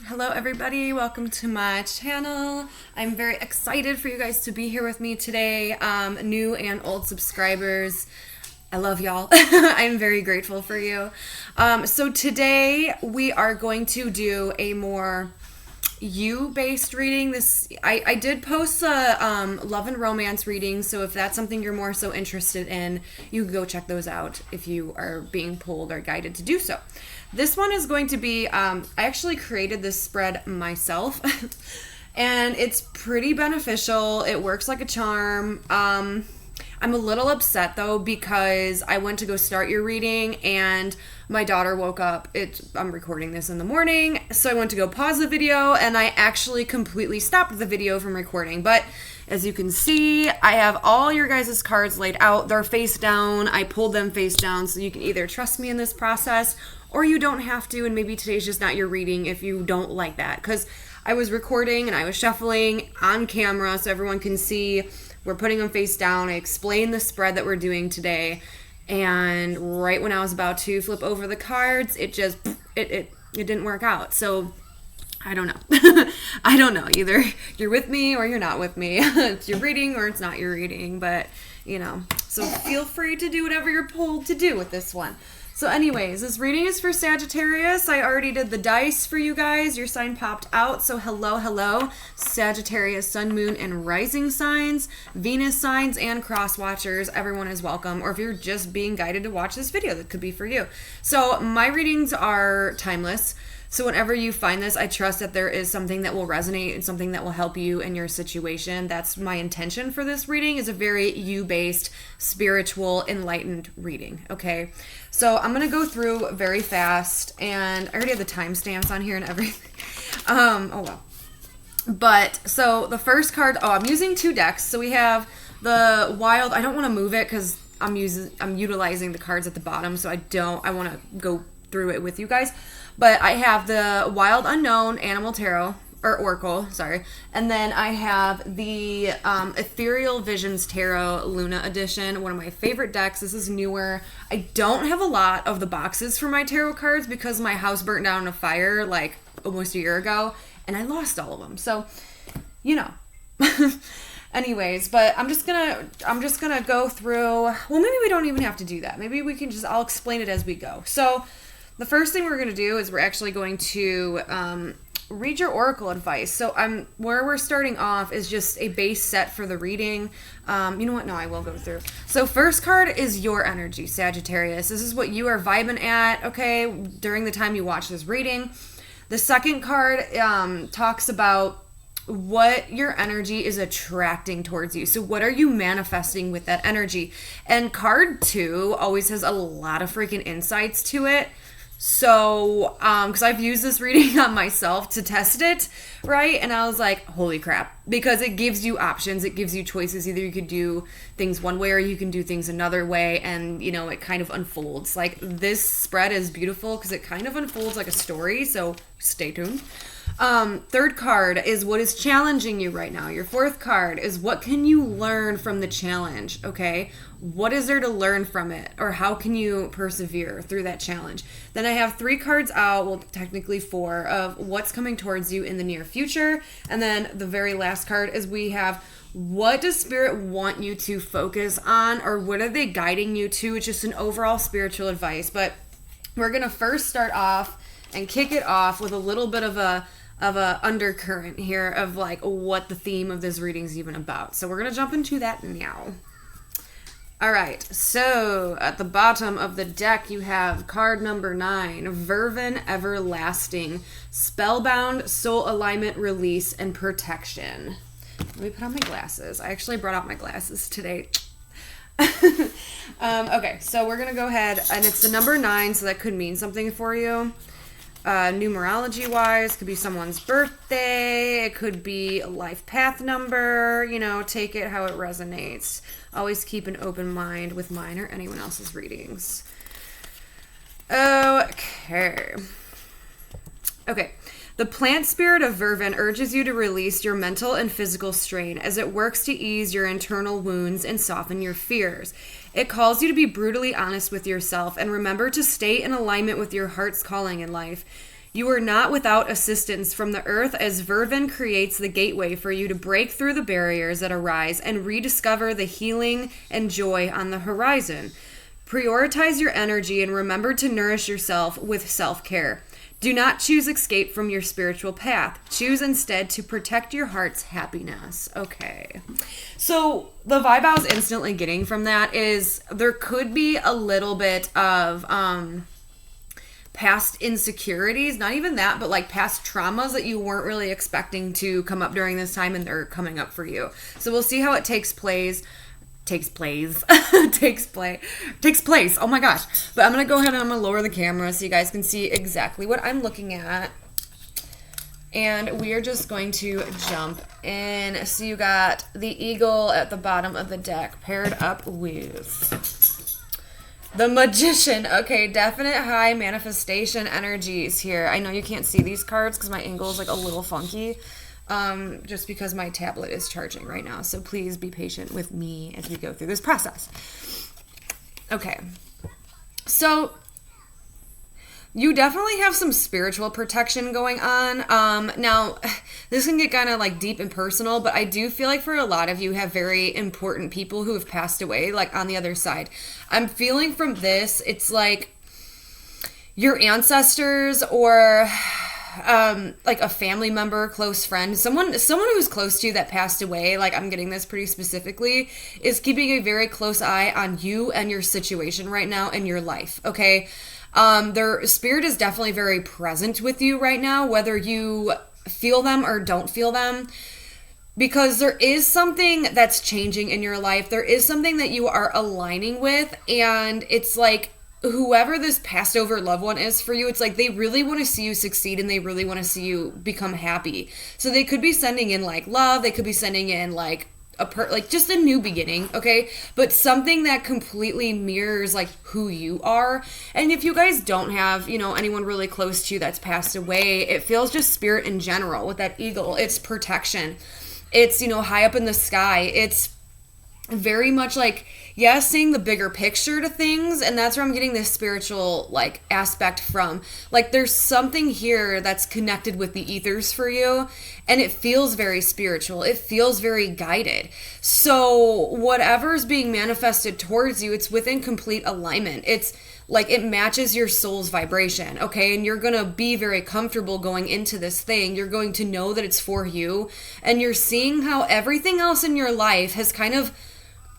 Hello everybody, welcome to my channel. I'm very excited for you guys to be here with me today, new and old subscribers. I love y'all. I'm very grateful for you. So today we are going to do a more you-based reading. I did post a love and romance reading, so if that's something you're more so interested in, you can go check those out if you are being pulled or guided to do so. This one is going to be, I actually created this spread myself, and it's pretty beneficial. It works like a charm. I'm a little upset though because I went to go start your reading and my daughter woke up. I'm recording this in the morning, so I went to go pause the video and I actually completely stopped the video from recording. But as you can see, I have all your guys' cards laid out. They're face down. I pulled them face down, so you can either trust me in this process or you don't have to, and maybe today's just not your reading if you don't like that. Because I was recording and I was shuffling on camera so everyone can see. We're putting them face down. I explained the spread that we're doing today, and right when I was about to flip over the cards, it didn't work out. So I don't know. I don't know. Either you're with me or you're not with me. It's your reading or it's not your reading, but so feel free to do whatever you're pulled to do with this one. So anyways, this reading is for Sagittarius. I already did the dice for you guys. Your sign popped out. So hello, Sagittarius, sun, moon, and rising signs, Venus signs, and cross watchers. Everyone is welcome. Or if you're just being guided to watch this video, that could be for you. So my readings are timeless. So whenever you find this, I trust that there is something that will resonate and something that will help you in your situation. That's my intention for this reading, is a very you-based, spiritual, enlightened reading, okay? So I'm going to go through very fast, and I already have the timestamps on here and everything. Oh well. But, so the first card, I'm using two decks. So we have the Wild, I don't want to move it because I'm utilizing the cards at the bottom, so I want to go through it with you guys. But I have the Wild Unknown Animal Tarot, or Oracle, sorry. And then I have the Ethereal Visions Tarot Luna Edition, one of my favorite decks. This is newer. I don't have a lot of the boxes for my tarot cards because my house burnt down in a fire like almost a year ago, and I lost all of them. So, Anyways, but I'm just gonna go through. Well, maybe we don't even have to do that. Maybe we can I'll explain it as we go. So the first thing we're going to do is we're actually going to read your oracle advice. So where we're starting off is just a base set for the reading. You know what? No, I will go through. So first card is your energy, Sagittarius. This is what you are vibing at, okay, during the time you watch this reading. The second card talks about what your energy is attracting towards you. So what are you manifesting with that energy? And card 2 always has a lot of freaking insights to it. So, because I've used this reading on myself to test it, right? And I was like, holy crap, because it gives you options. It gives you choices. Either you could do things one way or you can do things another way. And, it kind of unfolds. Like, this spread is beautiful because it kind of unfolds like a story. So stay tuned. Third card is what is challenging you right now. Your fourth card is what can you learn from the challenge, okay? What is there to learn from it? Or how can you persevere through that challenge? Then I have 3 cards out, well, technically 4, of what's coming towards you in the near future. And then the very last card is we have what does Spirit want you to focus on, or what are they guiding you to? It's just an overall spiritual advice. But we're going to first start off and kick it off with a little bit of a undercurrent here of like what the theme of this reading is even about. So we're going to jump into that now. All right, so at the bottom of the deck, you have card number 9, Vervin Everlasting, Spellbound, Soul Alignment, Release, and Protection. Let me put on my glasses. I actually brought out my glasses today. Okay, so we're going to go ahead, and it's the number 9, so that could mean something for you. Numerology-wise, could be someone's birthday, it could be a life path number, take it how it resonates. Always keep an open mind with mine or anyone else's readings. Okay. The plant spirit of Vervin urges you to release your mental and physical strain as it works to ease your internal wounds and soften your fears. It calls you to be brutally honest with yourself and remember to stay in alignment with your heart's calling in life. You are not without assistance from the earth, as Vervin creates the gateway for you to break through the barriers that arise and rediscover the healing and joy on the horizon. Prioritize your energy and remember to nourish yourself with self-care. Do not choose escape from your spiritual path. Choose instead to protect your heart's happiness. Okay. So the vibe I was instantly getting from that is there could be a little bit of past insecurities, not even that, but like past traumas that you weren't really expecting to come up during this time, and they're coming up for you. So we'll see how it takes place. Takes place. Oh my gosh. But I'm going to go ahead and I'm going to lower the camera so you guys can see exactly what I'm looking at. And we are just going to jump in. So you got the eagle at the bottom of the deck paired up with the magician. Okay, definite high manifestation energies here. I know you can't see these cards because my angle is like a little funky. Just because my tablet is charging right now. So please be patient with me as we go through this process. Okay. So you definitely have some spiritual protection going on. Now this can get kind of like deep and personal, but I do feel like for a lot of you have very important people who have passed away, like on the other side. I'm feeling from this, it's like your ancestors or like a family member, close friend, someone who's close to you that passed away, like I'm getting this pretty specifically, is keeping a very close eye on you and your situation right now in your life, okay? Their spirit is definitely very present with you right now, whether you feel them or don't feel them, because there is something that's changing in your life. There is something that you are aligning with, and it's like whoever this passed over loved one is for you, it's like they really want to see you succeed and they really want to see you become happy. So they could be sending in like love, they could be sending in like like just a new beginning, okay? But something that completely mirrors like who you are. And if you guys don't have, you know, anyone really close to you that's passed away, it feels just spirit in general with that eagle. It's protection. It's, you know, high up in the sky. It's very much like, yeah, seeing the bigger picture to things, and that's where I'm getting this spiritual like aspect from. Like there's something here that's connected with the ethers for you, and it feels very spiritual. It feels very guided. So whatever's being manifested towards you, it's within complete alignment. It's like it matches your soul's vibration, okay? And you're gonna be very comfortable going into this thing. You're going to know that it's for you, and you're seeing how everything else in your life has kind of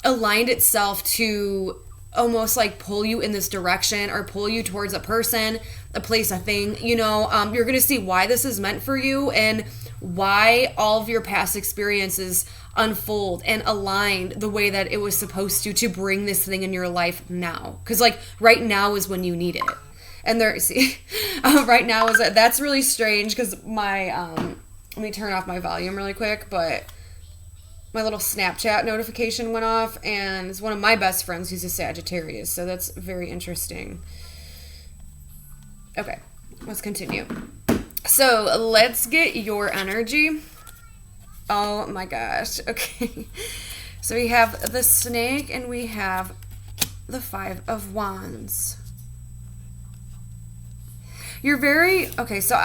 aligned itself to almost like pull you in this direction or pull you towards a person, a place, a thing, you know. You're going to see why this is meant for you and why all of your past experiences unfold and aligned the way that it was supposed to bring this thing in your life now. Because like right now is when you need it. And there, see, right now is that's really strange because my, let me turn off my volume really quick, but my little Snapchat notification went off, and it's one of my best friends who's a Sagittarius, so that's very interesting. Okay, let's continue. So let's get your energy. Oh my gosh, okay. So we have the snake and we have the 5 of Wands. You're very, okay, so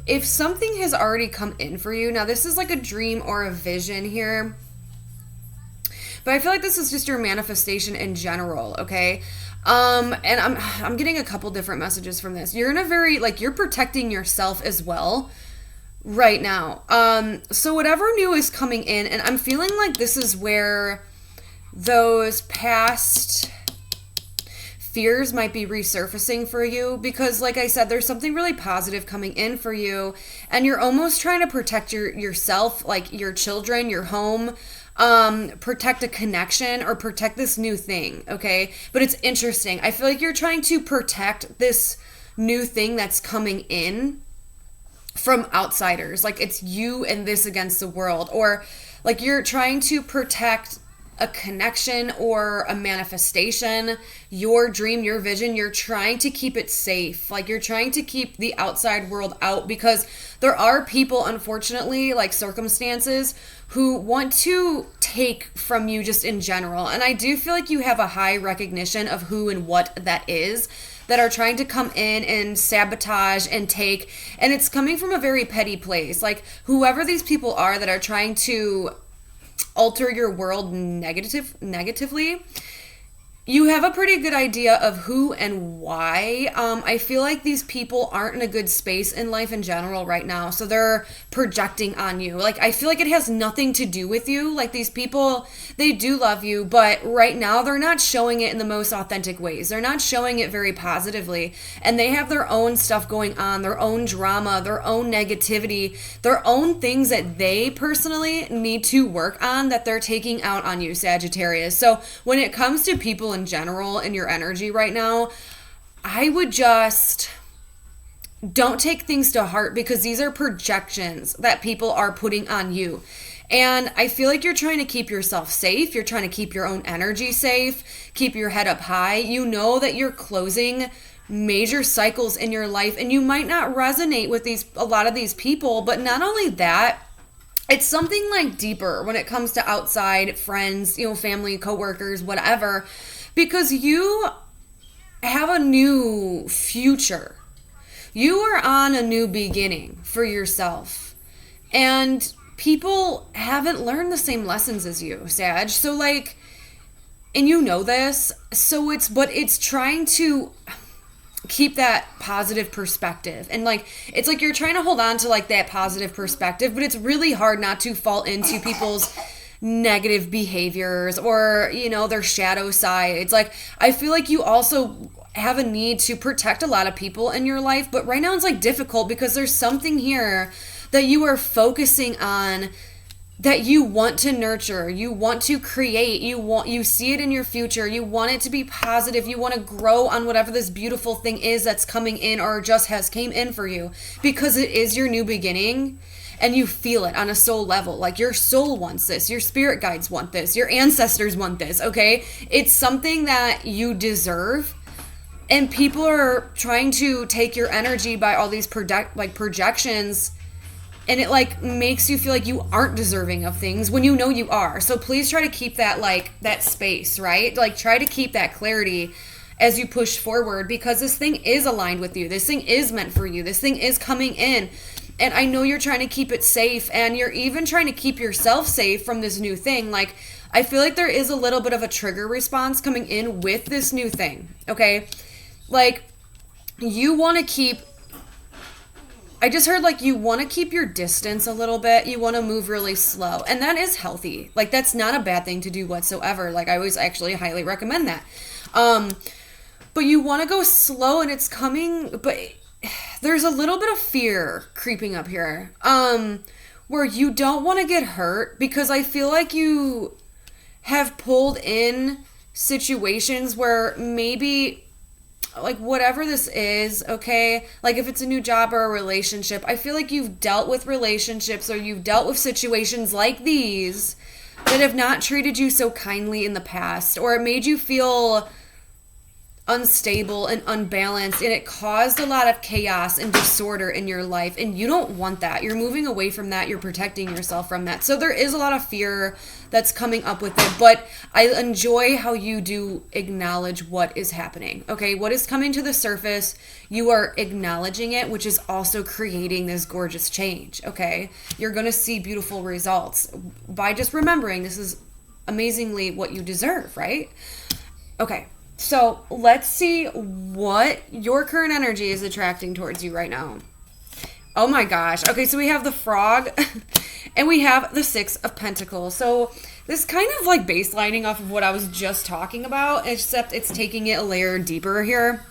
if something has already come in for you, now this is like a dream or a vision here, but I feel like this is just your manifestation in general, okay? And I'm getting a couple different messages from this. You're in a very, like, you're protecting yourself as well right now. So whatever new is coming in, and I'm feeling like this is where those past fears might be resurfacing for you, because like I said, there's something really positive coming in for you, and you're almost trying to protect yourself, like your children, your home, protect a connection or protect this new thing, okay? But it's interesting. I feel like you're trying to protect this new thing that's coming in from outsiders. Like it's you and this against the world, or like you're trying to protect a connection or a manifestation, your dream, your vision. You're trying to keep it safe. Like you're trying to keep the outside world out, because there are people, unfortunately, like circumstances, who want to take from you just in general. And I do feel like you have a high recognition of who and what that is. that are trying to come in and sabotage and take, and it's coming from a very petty place. Like, whoever these people are that are trying to alter your world negatively, you have a pretty good idea of who and why. I feel like these people aren't in a good space in life in general right now. So they're projecting on you. Like, I feel like it has nothing to do with you. Like, these people, they do love you, but right now they're not showing it in the most authentic ways. They're not showing it very positively. And they have their own stuff going on, their own drama, their own negativity, their own things that they personally need to work on that they're taking out on you, Sagittarius. So when it comes to people in general in your energy right now, I would just don't take things to heart, because these are projections that people are putting on you. And I feel like you're trying to keep yourself safe. You're trying to keep your own energy safe, keep your head up high. You know that you're closing major cycles in your life, and you might not resonate with a lot of these people, but not only that, it's something like deeper when it comes to outside friends, family, coworkers, whatever, because you have a new future. You are on a new beginning for yourself. And people haven't learned the same lessons as you, Sag. So like, and you know this, so it's trying to keep that positive perspective. And like, it's like you're trying to hold on to like that positive perspective, but it's really hard not to fall into people's negative behaviors or, their shadow side. It's like, I feel like you also have a need to protect a lot of people in your life, but right now it's like difficult because there's something here that you are focusing on that you want to nurture, you want to create, you see it in your future, you want it to be positive, you want to grow on whatever this beautiful thing is that's coming in or just has came in for you, because it is your new beginning and you feel it on a soul level. Like, your soul wants this, your spirit guides want this, your ancestors want this, okay? It's something that you deserve, and people are trying to take your energy by all these projections. And it like makes you feel like you aren't deserving of things when you know you are. So please try to keep that that space, right? Like, try to keep that clarity as you push forward, because this thing is aligned with you. This thing is meant for you. This thing is coming in. And I know you're trying to keep it safe, and you're even trying to keep yourself safe from this new thing. Like, I feel like there is a little bit of a trigger response coming in with this new thing, okay? Like, you want to keep... I just heard like you want to keep your distance a little bit. You want to move really slow. And that is healthy. Like, that's not a bad thing to do whatsoever. Like, I always actually highly recommend that. But you want to go slow, and it's coming, but there's a little bit of fear creeping up here. Where you don't want to get hurt, because I feel like you have pulled in situations where maybe... like, whatever this is, okay, like if it's a new job or a relationship, I feel like you've dealt with relationships or you've dealt with situations like these that have not treated you so kindly in the past, or it made you feel unstable and unbalanced, and it caused a lot of chaos and disorder in your life, and you don't want that. You're moving away from that. You're protecting yourself from that. So there is a lot of fear that's coming up with it, but I enjoy how you do acknowledge what is happening, okay? What is coming to the surface, you are acknowledging it, which is also creating this gorgeous change, okay? You're going to see beautiful results by just remembering this is amazingly what you deserve, right? Okay. So let's see what your current energy is attracting towards you right now. Oh my gosh. Okay, so we have the Frog and we have the Six of Pentacles. So this kind of like baselining off of what I was just talking about, except it's taking it a layer deeper here.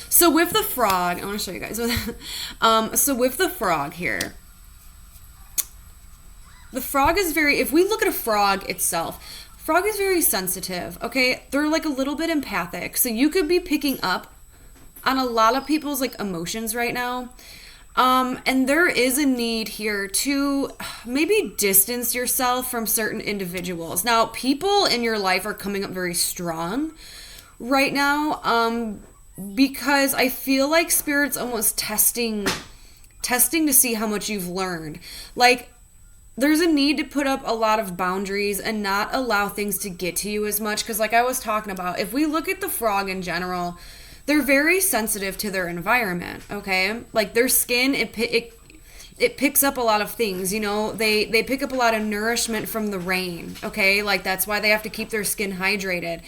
So with the Frog, I want to show you guys. So with the Frog here, the Frog is very, if we look at a frog itself, Frog is very sensitive, okay? They're like a little bit empathic. So you could be picking up on a lot of people's like emotions right now. And there is a need here to maybe distance yourself from certain individuals. Now, people in your life are coming up very strong right now, because I feel like Spirit's almost testing to see how much you've learned. Like, there's a need to put up a lot of boundaries and not allow things to get to you as much. Because like I was talking about, if we look at the Frog in general, they're very sensitive to their environment, okay? Like their skin, it picks up a lot of things, you know. They pick up a lot of nourishment from the rain, okay? Like that's why they have to keep their skin hydrated.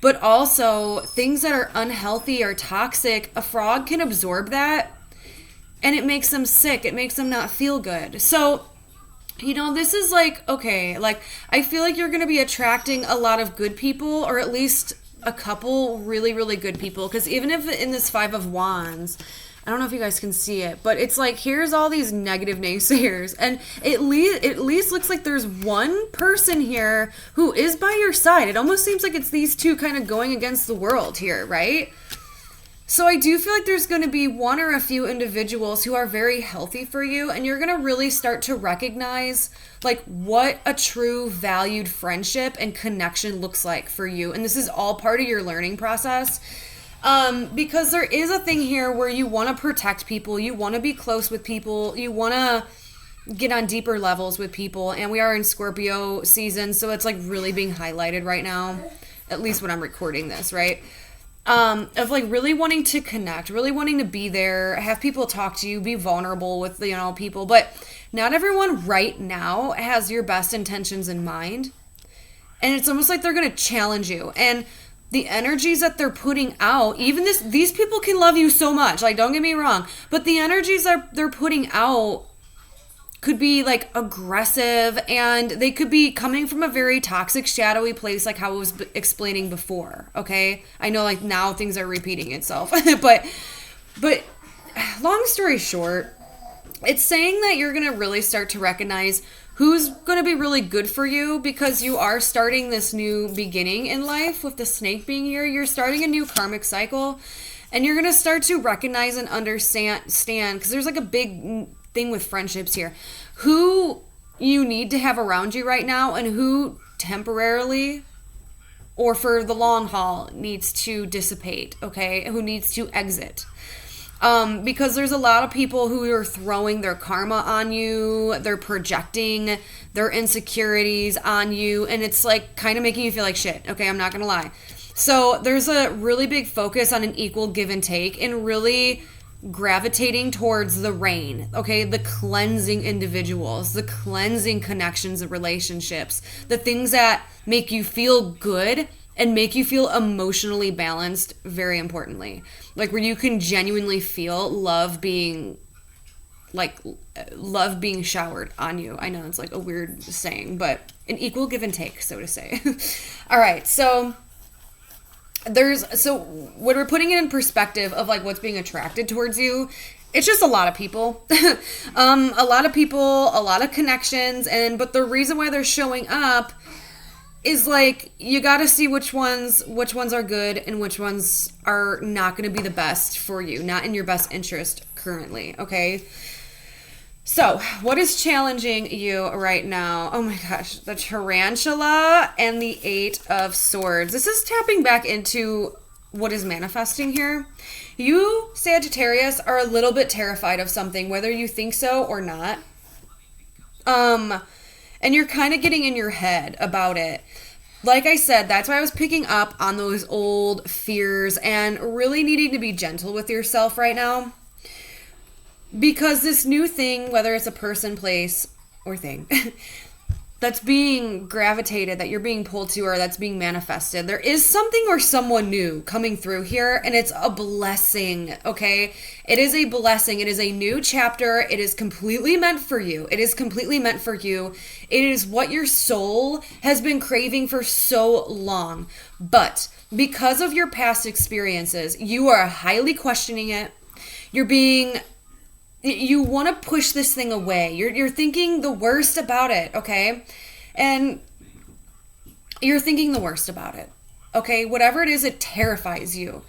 But also things that are unhealthy or toxic, a frog can absorb that and it makes them sick. It makes them not feel good. So, you know, this is like, okay, like I feel like you're going to be attracting a lot of good people, or at least a couple really, really good people. Because even if in this Five of Wands, I don't know if you guys can see it, but it's like, here's all these negative naysayers. And it at least looks like there's one person here who is by your side. It almost seems like it's these two kind of going against the world here, right? So I do feel like there's going to be one or a few individuals who are very healthy for you, and you're going to really start to recognize like what a true valued friendship and connection looks like for you. And this is all part of your learning process. Because there is a thing here where you want to protect people, you want to be close with people, you want to get on deeper levels with people, and we are in Scorpio season, so it's like really being highlighted right now, at least when I'm recording this, right? Of like really wanting to connect, really wanting to be there, have people talk to you, be vulnerable with, you know, people. But not everyone right now has your best intentions in mind. And it's almost like they're going to challenge you. And the energies that they're putting out, even these people can love you so much. Like, don't get me wrong. But the energies that they're putting out could be like aggressive, and they could be coming from a very toxic, shadowy place, like how I was explaining before. Okay, I know like now things are repeating itself, but long story short, it's saying that you're gonna really start to recognize who's gonna be really good for you, because you are starting this new beginning in life with the snake being here. You're starting a new karmic cycle, and you're gonna start to recognize and understand, because there's like a big thing with friendships here, who you need to have around you right now and who temporarily or for the long haul needs to dissipate, okay? Who needs to exit. Because there's a lot of people who are throwing their karma on you, they're projecting their insecurities on you, and it's like kind of making you feel like shit, okay? I'm not gonna lie. So there's a really big focus on an equal give and take, and really gravitating towards the rain, okay? The cleansing individuals, the cleansing connections and relationships, the things that make you feel good and make you feel emotionally balanced, very importantly. Like where you can genuinely feel love being showered on you. I know it's like a weird saying, but an equal give and take, so to say. All right, so when we're putting it in perspective of like what's being attracted towards you, it's just a lot of people, a lot of connections, but the reason why they're showing up is like, you got to see which ones are good and which ones are not going to be the best for you, not in your best interest currently. Okay. So, what is challenging you right now? Oh my gosh, the tarantula and the Eight of Swords. This is tapping back into what is manifesting here. You, Sagittarius, are a little bit terrified of something, whether you think so or not. And you're kind of getting in your head about it. Like I said, that's why I was picking up on those old fears and really needing to be gentle with yourself right now. Because this new thing, whether it's a person, place, or thing, that's being gravitated, that you're being pulled to, or that's being manifested, there is something or someone new coming through here, and it's a blessing, okay? It is a blessing. It is a new chapter. It is completely meant for you. It is completely meant for you. It is what your soul has been craving for so long. But because of your past experiences, you are highly questioning it. You want to push this thing away. You're thinking the worst about it, okay? And you're thinking the worst about it, okay? Whatever it is, it terrifies you.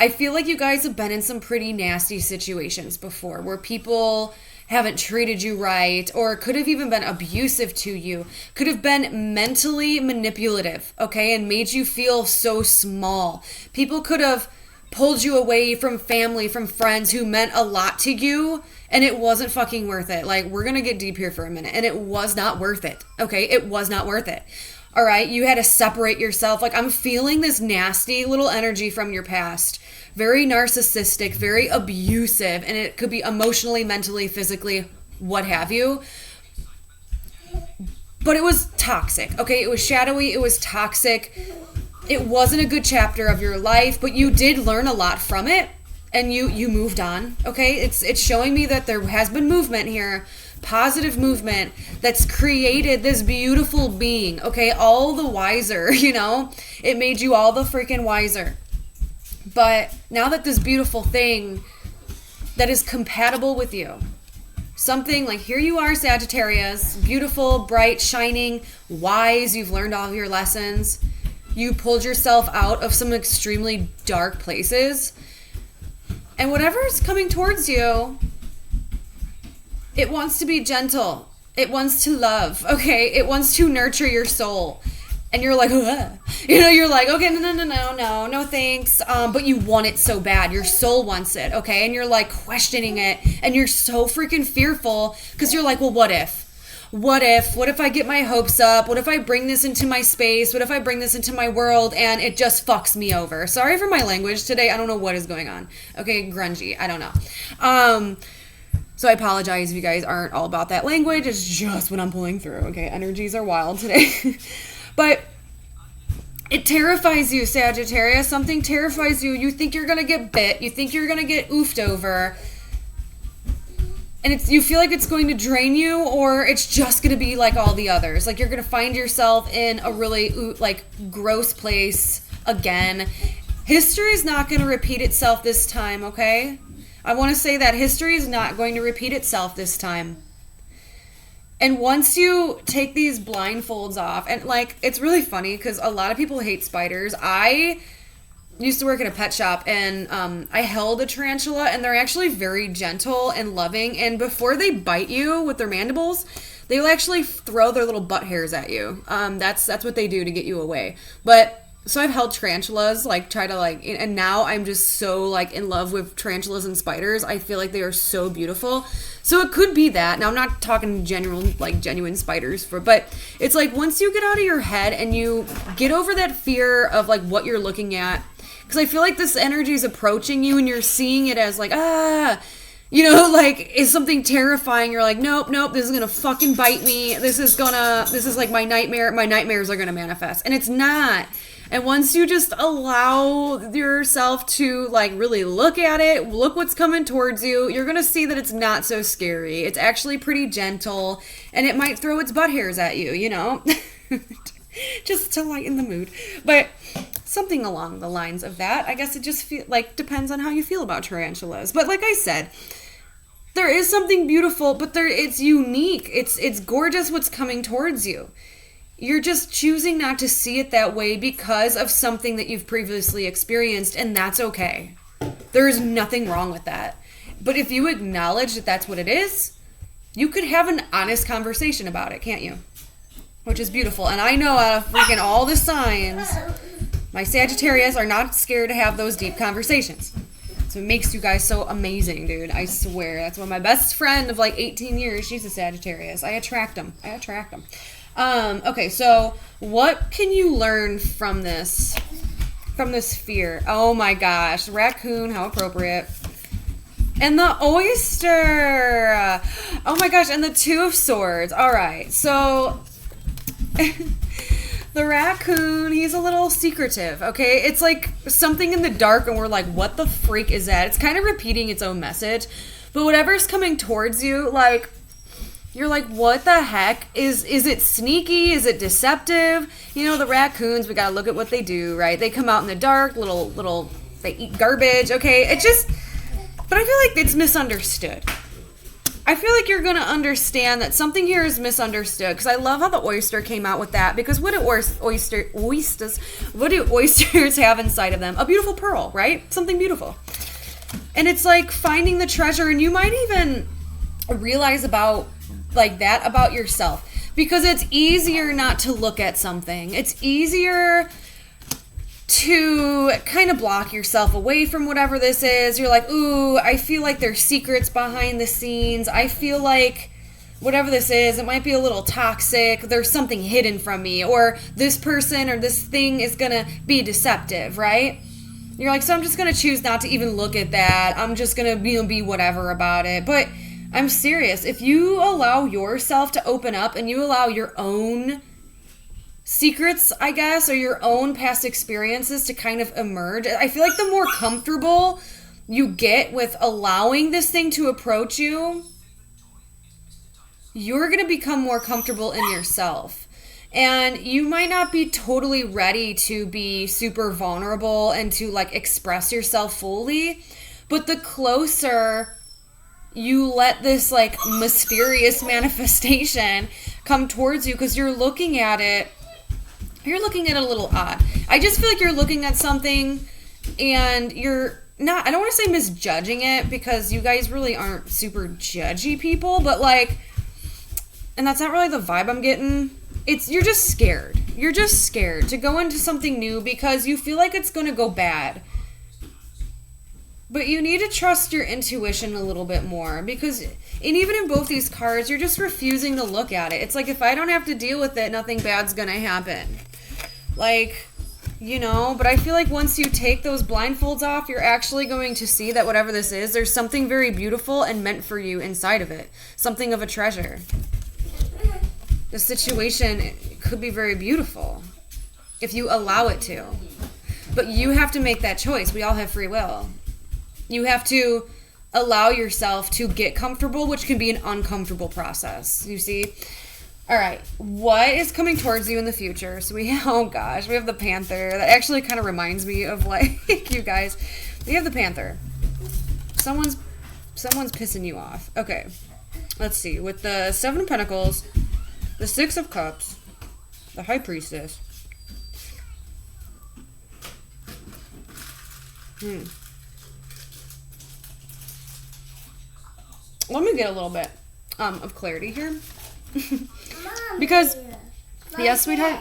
I feel like you guys have been in some pretty nasty situations before where people haven't treated you right, or could have even been abusive to you, could have been mentally manipulative, okay, and made you feel so small. People could have pulled you away from family, from friends who meant a lot to you, and it wasn't fucking worth it. Like, we're gonna get deep here for a minute, and it was not worth it, okay? It was not worth it. All right, you had to separate yourself. Like, I'm feeling this nasty little energy from your past, very narcissistic, very abusive, and it could be emotionally, mentally, physically, what have you. But it was toxic, okay? It was shadowy, it was toxic. It wasn't a good chapter of your life, but you did learn a lot from it, and you moved on, okay? It's showing me that there has been movement here, positive movement that's created this beautiful being, okay? All the wiser, you know? It made you all the freaking wiser. But now that this beautiful thing that is compatible with you, something like, here you are, Sagittarius, beautiful, bright, shining, wise, you've learned all of your lessons. You pulled yourself out of some extremely dark places. And whatever is coming towards you, it wants to be gentle. It wants to love, okay? It wants to nurture your soul. And you're like, ugh. You know, you're like, okay, no, thanks. But you want it so bad. Your soul wants it, okay? And you're like questioning it. And you're so freaking fearful because you're like, well, what if? What if I get my hopes up? What if I bring this into my space? What if I bring this into my world and it just fucks me over? Sorry for my language today. I don't know what is going on. Okay, grungy. I don't know. So I apologize if you guys aren't all about that language. It's just what I'm pulling through. Okay, energies are wild today. But it terrifies you, Sagittarius. Something terrifies you. You think you're going to get bit. You think you're going to get oofed over. And you feel like it's going to drain you, or it's just going to be like all the others. Like you're going to find yourself in a really like gross place again. History is not going to repeat itself this time, okay? I want to say that history is not going to repeat itself this time. And once you take these blindfolds off, and like, it's really funny because a lot of people hate spiders. I used to work at a pet shop, and I held a tarantula, and they're actually very gentle and loving. And before they bite you with their mandibles, they will actually throw their little butt hairs at you. That's what they do to get you away. But so I've held tarantulas, like try to like, and now I'm just so like in love with tarantulas and spiders. I feel like they are so beautiful. So it could be that. Now I'm not talking genuine spiders but it's like once you get out of your head and you get over that fear of like what you're looking at, because I feel like this energy is approaching you and you're seeing it as like, you know, like, is something terrifying. You're like, nope, this is gonna fucking bite me. This is like my nightmare. My nightmares are gonna manifest. And it's not. And once you just allow yourself to like really look at it, look what's coming towards you, you're going to see that it's not so scary. It's actually pretty gentle, and it might throw its butt hairs at you, you know, just to lighten the mood. But something along the lines of that. I guess it just depends on how you feel about tarantulas. But like I said, there is something beautiful, but it's unique. It's gorgeous what's coming towards you. You're just choosing not to see it that way because of something that you've previously experienced, and that's okay. There is nothing wrong with that. But if you acknowledge that that's what it is, you could have an honest conversation about it, can't you? Which is beautiful. And I know out of freaking all the signs, my Sagittarius are not scared to have those deep conversations. So it makes you guys so amazing, dude. I swear. That's why my best friend of like 18 years, she's a Sagittarius. I attract them. Okay, so what can you learn from this fear? Oh my gosh, raccoon, how appropriate. And the oyster. Oh my gosh, and the Two of Swords. All right, so the raccoon, he's a little secretive, okay? It's like something in the dark and we're like, what the freak is that? It's kind of repeating its own message. But whatever's coming towards you, like, you're like, what the heck? Is it sneaky? Is it deceptive? You know, the raccoons, we gotta look at what they do, right? They come out in the dark, little, they eat garbage, okay? But I feel like it's misunderstood. I feel like you're gonna understand that something here is misunderstood, because I love how the oyster came out with that, because what do oysters have inside of them? A beautiful pearl, right? Something beautiful. And it's like finding the treasure, and you might even realize about yourself, because it's easier not to look at something. It's easier to kind of block yourself away from whatever this is. You're like, ooh, I feel like there's secrets behind the scenes. I feel like whatever this is, it might be a little toxic. There's something hidden from me, or this person or this thing is gonna be deceptive, right? You're like, so I'm just going to choose not to even look at that. I'm just going to be whatever about it. But I'm serious. If you allow yourself to open up and you allow your own secrets, I guess, or your own past experiences to kind of emerge, I feel like the more comfortable you get with allowing this thing to approach you, you're going to become more comfortable in yourself. And you might not be totally ready to be super vulnerable and to like express yourself fully, but the closer you let this like mysterious manifestation come towards you, because you're looking at it a little odd. I just feel like you're looking at something and you're not, I don't want to say misjudging it, because you guys really aren't super judgy people, but like, and that's not really the vibe I'm getting. You're just scared. You're just scared to go into something new because you feel like it's going to go bad. But you need to trust your intuition a little bit more, because, and even in both these cards, you're just refusing to look at it. It's like, if I don't have to deal with it, nothing bad's going to happen. Like, you know, but I feel like once you take those blindfolds off, you're actually going to see that whatever this is, there's something very beautiful and meant for you inside of it. Something of a treasure. The situation could be very beautiful if you allow it to. But you have to make that choice. We all have free will. You have to allow yourself to get comfortable, which can be an uncomfortable process. You see? All right. What is coming towards you in the future? So we have the Panther. That actually kind of reminds me of like you guys. We have the Panther. Someone's pissing you off. Okay. Let's see. With the Seven of Pentacles, the Six of Cups, the High Priestess. Let me get a little bit of clarity here. Because, yes, sweetheart.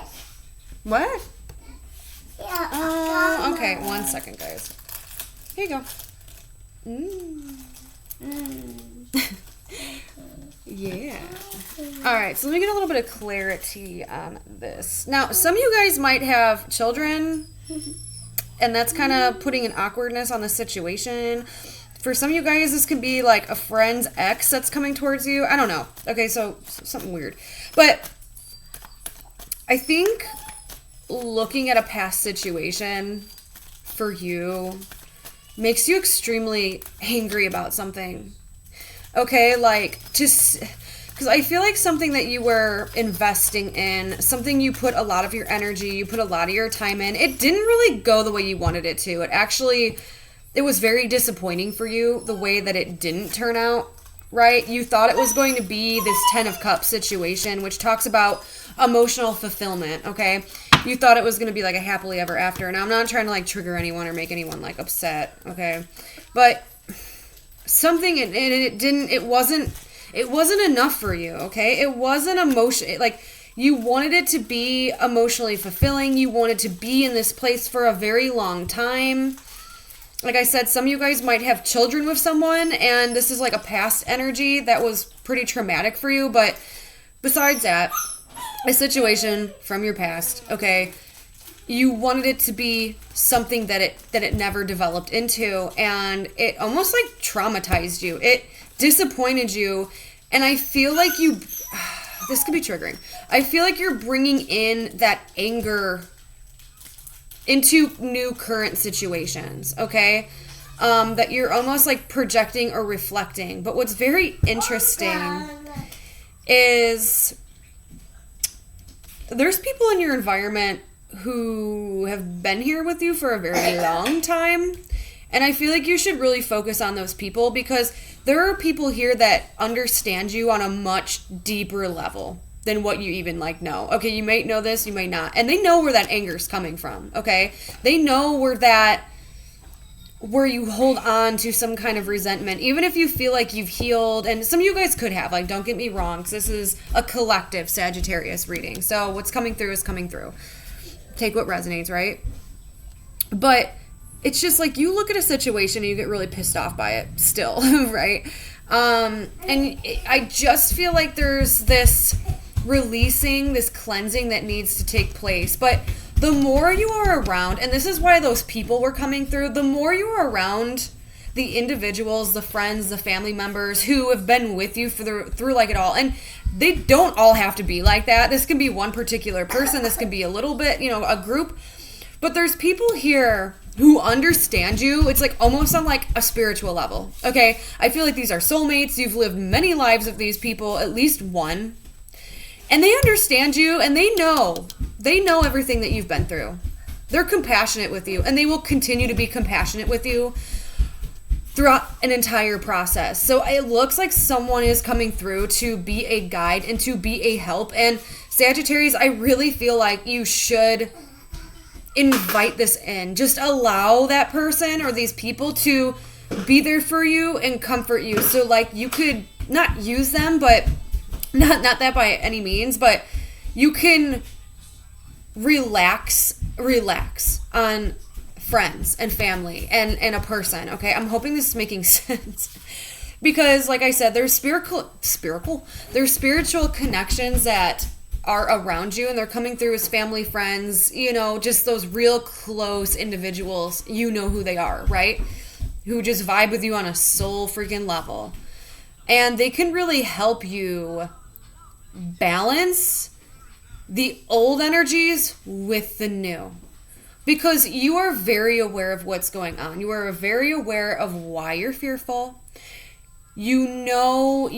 What? Okay, 1 second, guys. Here you go. Yeah. All right, so let me get a little bit of clarity on this. Now, some of you guys might have children, and that's kind of putting an awkwardness on the situation. For some of you guys, this could be like a friend's ex that's coming towards you. I don't know. Okay, so something weird. But I think looking at a past situation for you makes you extremely angry about something. Okay, like, because I feel like something that you were investing in, something you put a lot of your energy, you put a lot of your time in, it didn't really go the way you wanted it to. It was very disappointing for you, the way that it didn't turn out, right? You thought it was going to be this Ten of Cups situation, which talks about emotional fulfillment, okay? You thought it was going to be like a happily ever after. Now, I'm not trying to like trigger anyone or make anyone like upset, okay? But something, it wasn't enough for you, okay? It wasn't like, you wanted it to be emotionally fulfilling. You wanted to be in this place for a very long time. Like I said, some of you guys might have children with someone, and this is like a past energy that was pretty traumatic for you. But besides that, a situation from your past, okay, you wanted it to be something that it never developed into, and it almost like traumatized you. It disappointed you, and I feel like this could be triggering. I feel like you're bringing in that anger into new current situations, okay? That you're almost like projecting or reflecting. But what's very interesting is there's people in your environment who have been here with you for a very long time. And I feel like you should really focus on those people, because there are people here that understand you on a much deeper level than what you even like know. Okay, you might know this, you might not. And they know where that anger is coming from, okay? They know where you hold on to some kind of resentment, even if you feel like you've healed. And some of you guys could have, like, don't get me wrong, because this is a collective Sagittarius reading. So what's coming through is coming through. Take what resonates, right? But it's just like, you look at a situation and you get really pissed off by it still, right? And I just feel like there's this releasing, this cleansing that needs to take place. But the more you are around, and this is why those people were coming through, the more you are around the individuals, the friends, the family members who have been with you through like it all. And they don't all have to be like that. This can be one particular person. This can be a little bit, a group. But there's people here who understand you. It's like almost on like a spiritual level. Okay. I feel like these are soulmates. You've lived many lives with these people, at least one. And they understand you, and they know everything that you've been through. They're compassionate with you, and they will continue to be compassionate with you throughout an entire process. So it looks like someone is coming through to be a guide and to be a help. And Sagittarius, I really feel like you should invite this in. Just allow that person or these people to be there for you and comfort you. So like you could not use them, but not that by any means, but you can relax on friends and family and a person. Okay, I'm hoping this is making sense, because like I said, there's spiritual connections that are around you, and they're coming through as family, friends, just those real close individuals. You know who they are, right? Who just vibe with you on a soul freaking level, and they can really help you balance the old energies with the new. Because you are very aware of what's going on. You are very aware of why you're fearful. You know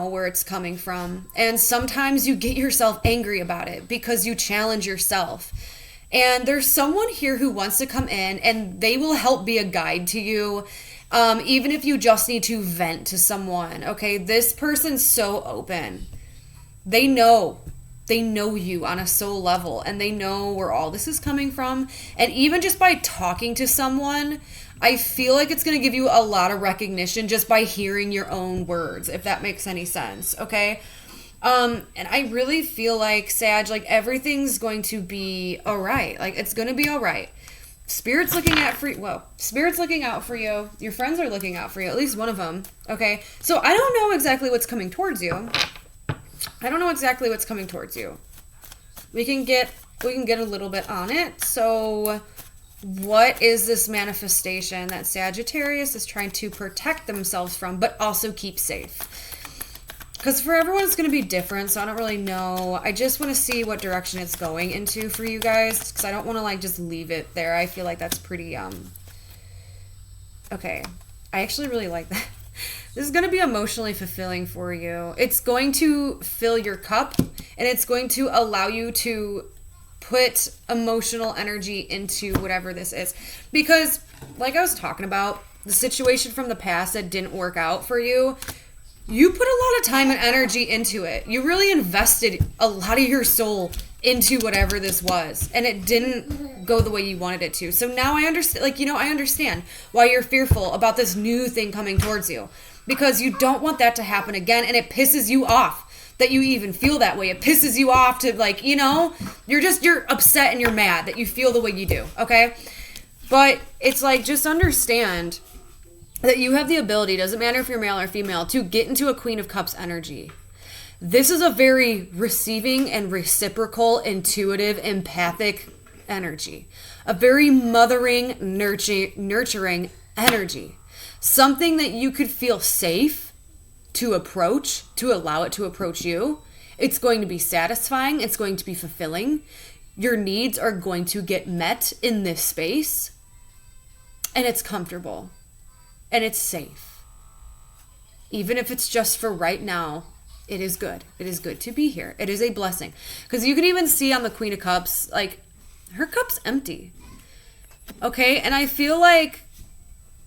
where it's coming from. And sometimes you get yourself angry about it because you challenge yourself. And there's someone here who wants to come in, and they will help be a guide to you. Even if you just need to vent to someone. Okay, this person's so open. They know you on a soul level, and they know where all this is coming from. And even just by talking to someone, I feel like it's going to give you a lot of recognition just by hearing your own words, if that makes any sense. Okay. And I really feel like, Sag, like everything's going to be all right. Like it's going to be all right. Spirit's looking out for you. Your friends are looking out for you, at least one of them. Okay. So I don't know exactly what's coming towards you. We can get a little bit on it. So what is this manifestation that Sagittarius is trying to protect themselves from, but also keep safe? Because for everyone, it's going to be different, so I don't really know. I just want to see what direction it's going into for you guys, because I don't want to, like, just leave it there. I feel like that's pretty, okay. I actually really like that. This is going to be emotionally fulfilling for you. It's going to fill your cup, and it's going to allow you to put emotional energy into whatever this is. Because, like I was talking about, the situation from the past that didn't work out for you, you put a lot of time and energy into it. You really invested a lot of your soul into whatever this was, and it didn't go the way you wanted it to. So now I understand, I understand why you're fearful about this new thing coming towards you, because you don't want that to happen again, and it pisses you off that you even feel that way. It pisses you off to, you're upset and you're mad that you feel the way you do, okay? But it's like, just understand that you have the ability, doesn't matter if you're male or female, to get into a Queen of Cups energy. This is a very receiving and reciprocal, intuitive, empathic energy. A very mothering, nurturing energy. Something that you could feel safe to approach, to allow it to approach you. It's going to be satisfying. It's going to be fulfilling. Your needs are going to get met in this space. And it's comfortable. And it's safe. Even if it's just for right now, it is good. It is good to be here. It is a blessing. Because you can even see on the Queen of Cups, like, her cup's empty. Okay? And I feel like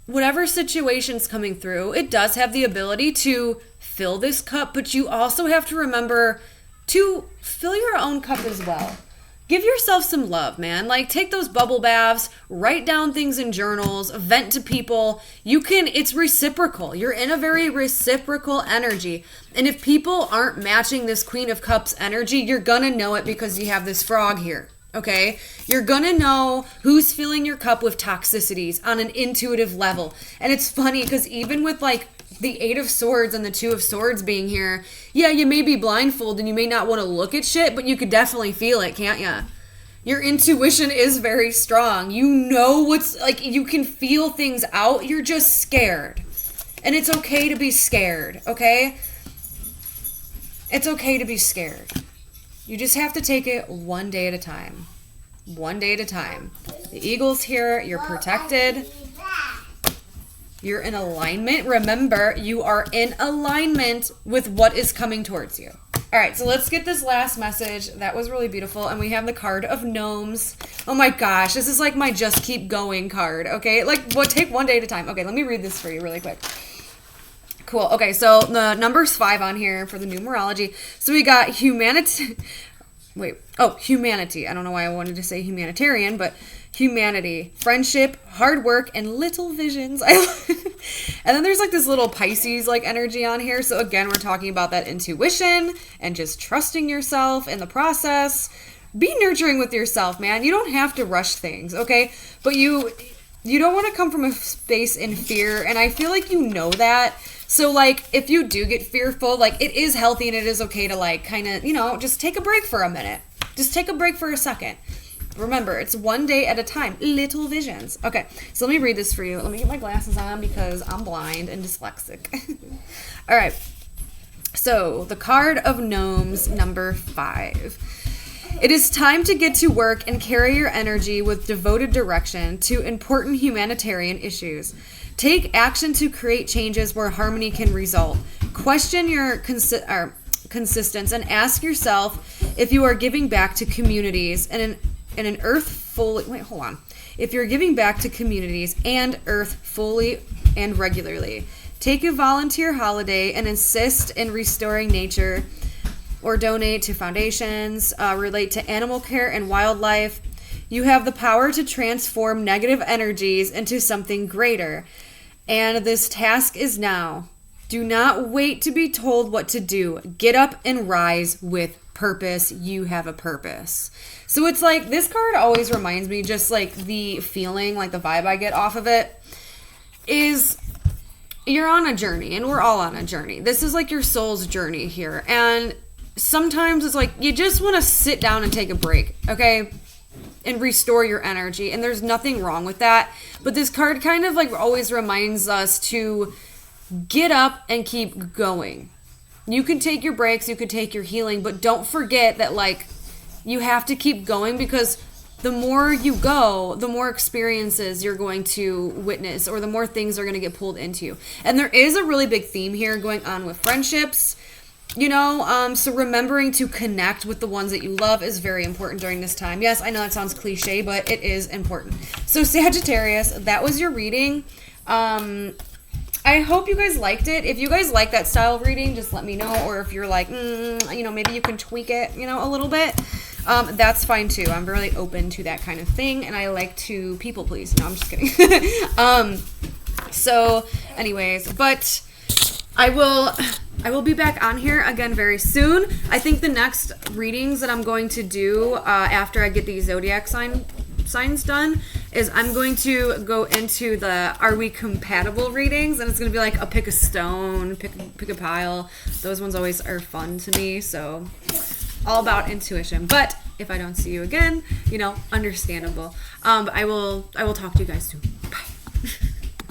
whatever situation's coming through, it does have the ability to fill this cup, but you also have to remember to fill your own cup as well. Give yourself some love, man. Like, take those bubble baths, write down things in journals, vent to people. It's reciprocal. You're in a very reciprocal energy. And if people aren't matching this Queen of Cups energy, you're gonna know it because you have this frog here, okay? You're gonna know who's filling your cup with toxicities on an intuitive level. And it's funny because even with, like, the 8 of Swords and the 2 of Swords being here, yeah, you may be blindfolded and you may not want to look at shit, but you could definitely feel it, can't ya? Your intuition is very strong. You know what's, like, you can feel things out. You're just scared. And it's okay to be scared, okay? It's okay to be scared. You just have to take it one day at a time. One day at a time. The eagle's here. You're protected. You're in alignment. Remember, you are in alignment with what is coming towards you. All right, so let's get this last message. That was really beautiful. And we have the card of gnomes. Oh my gosh, this is like my just keep going card, okay? Like, what? Take one day at a time. Okay, let me read this for you really quick. Cool. Okay, so the number's 5 on here for the numerology. So we got humanity. Humanity. I don't know why I wanted to say humanitarian, but humanity, friendship, hard work, and little visions. And then there's like this little Pisces like energy on here. So again, we're talking about that intuition and just trusting yourself in the process. Be nurturing with yourself, man. You don't have to rush things, okay? But you don't want to come from a space in fear, and I feel like you know that. So, like, if you do get fearful, like, it is healthy and it is okay to, like, kind of, just take a break for a minute. Just take a break for a second. Remember, it's one day at a time. Little visions. Okay, so let me read this for you. Let me get my glasses on because I'm blind and dyslexic. All right. So, the card of gnomes, number 5. It is time to get to work and carry your energy with devoted direction to important humanitarian issues. Take action to create changes where harmony can result. Question your consistence and ask yourself if you are giving back to communities If you're giving back to communities and Earth fully and regularly. Take a volunteer holiday and assist in restoring nature, or donate to foundations, relate to animal care and wildlife. You have the power to transform negative energies into something greater. And this task is now. Do not wait to be told what to do. Get up and rise with purpose. You have a purpose. So it's like, this card always reminds me, just like the feeling, like the vibe I get off of it, is you're on a journey, and we're all on a journey. This is like your soul's journey here. And sometimes it's like you just want to sit down and take a break, okay? And restore your energy. And there's nothing wrong with that. But this card kind of like always reminds us to get up and keep going. You can take your breaks, you could take your healing, but don't forget that, like, you have to keep going, because the more you go, the more experiences you're going to witness, or the more things are going to get pulled into you. And there is a really big theme here going on with friendships. So remembering to connect with the ones that you love is very important during this time. Yes, I know that sounds cliche, but it is important. So Sagittarius, that was your reading. I hope you guys liked it. If you guys like that style of reading, just let me know. Or if you're like, maybe you can tweak it, a little bit. That's fine too. I'm really open to that kind of thing, and I like to people please. No, I'm just kidding. So anyways, but I will be back on here again very soon. I think the next readings that I'm going to do after I get these zodiac signs done is I'm going to go into the Are We Compatible readings, and it's going to be like a pick a stone, pick a pile. Those ones always are fun to me, so all about intuition. But if I don't see you again, understandable. But I will talk to you guys soon.